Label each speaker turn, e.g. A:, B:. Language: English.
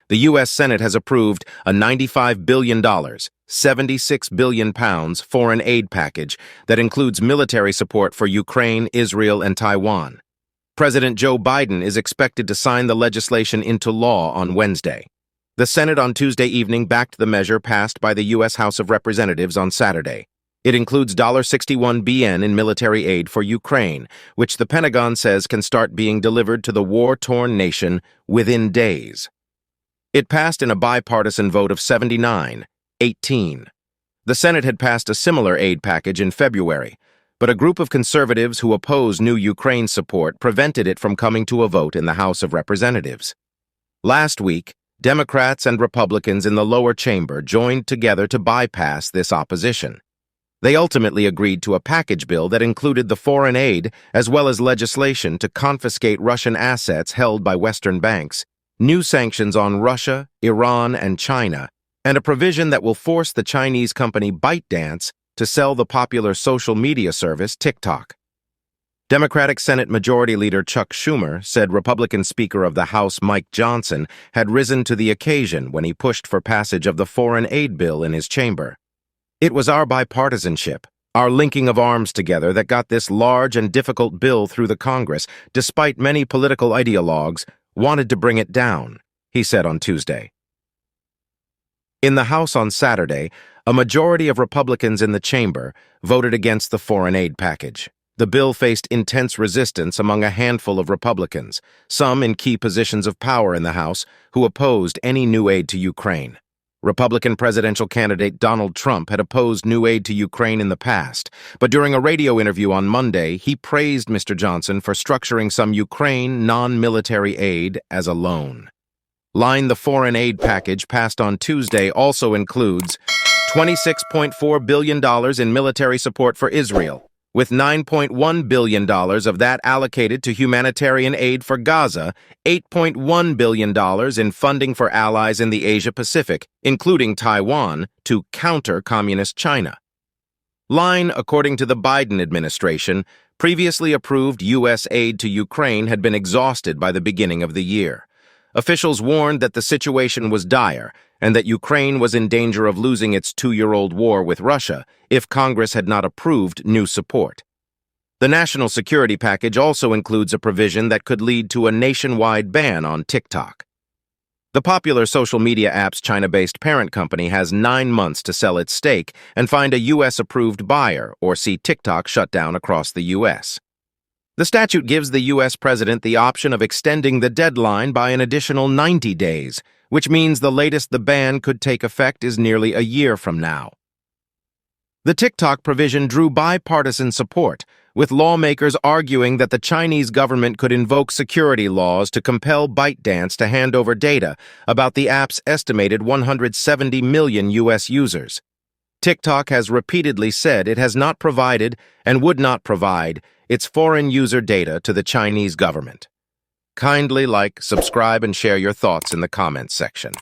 A: The U.S. Senate has approved a $95 billion, £76 billion foreign aid package that includes military support for Ukraine, Israel, and Taiwan. President Joe Biden is expected to sign the legislation into law on Wednesday. The Senate on Tuesday evening backed the measure passed by the U.S. House of Representatives on Saturday. It includes $61 billion in military aid for Ukraine, which the Pentagon says can start being delivered to the war-torn nation within days. It passed in a bipartisan vote of 79-18. The Senate had passed a similar aid package in February, but a group of conservatives who oppose new Ukraine support prevented it from coming to a vote in the House of Representatives. Last week, Democrats and Republicans in the lower chamber joined together to bypass this opposition. They ultimately agreed to a package bill that included the foreign aid as well as legislation to confiscate Russian assets held by Western banks, new sanctions on Russia, Iran, and China, and a provision that will force the Chinese company ByteDance to sell the popular social media service TikTok. Democratic Senate Majority Leader Chuck Schumer said Republican Speaker of the House Mike Johnson had risen to the occasion when he pushed for passage of the foreign aid bill in his chamber. "It was our bipartisanship, our linking of arms together that got this large and difficult bill through the Congress, despite many political ideologues wanted to bring it down," he said on Tuesday. In the House on Saturday, a majority of Republicans in the chamber voted against the foreign aid package. The bill faced intense resistance among a handful of Republicans, some in key positions of power in the House, who opposed any new aid to Ukraine. Republican presidential candidate Donald Trump had opposed new aid to Ukraine in the past, but during a radio interview on Monday, he praised Mr. Johnson for structuring some Ukraine non-military aid as a loan. The foreign aid package passed on Tuesday also includes $26.4 billion in military support for Israel, with $9.1 billion of that allocated to humanitarian aid for Gaza, $8.1 billion in funding for allies in the Asia-Pacific, including Taiwan, to counter Communist China. According to the Biden administration, previously approved U.S. aid to Ukraine had been exhausted by the beginning of the year. Officials warned that the situation was dire and that Ukraine was in danger of losing its 2-year-old war with Russia if Congress had not approved new support. The national security package also includes a provision that could lead to a nationwide ban on TikTok. The popular social media app's China-based parent company has 9 months to sell its stake and find a U.S.-approved buyer or see TikTok shut down across the U.S. The statute gives the U.S. president the option of extending the deadline by an additional 90 days, which means the latest the ban could take effect is nearly a year from now. The TikTok provision drew bipartisan support, with lawmakers arguing that the Chinese government could invoke security laws to compel ByteDance to hand over data about the app's estimated 170 million U.S. users. TikTok has repeatedly said it has not provided and would not provide its foreign user data to the Chinese government. Kindly like, subscribe, and share your thoughts in the comments section.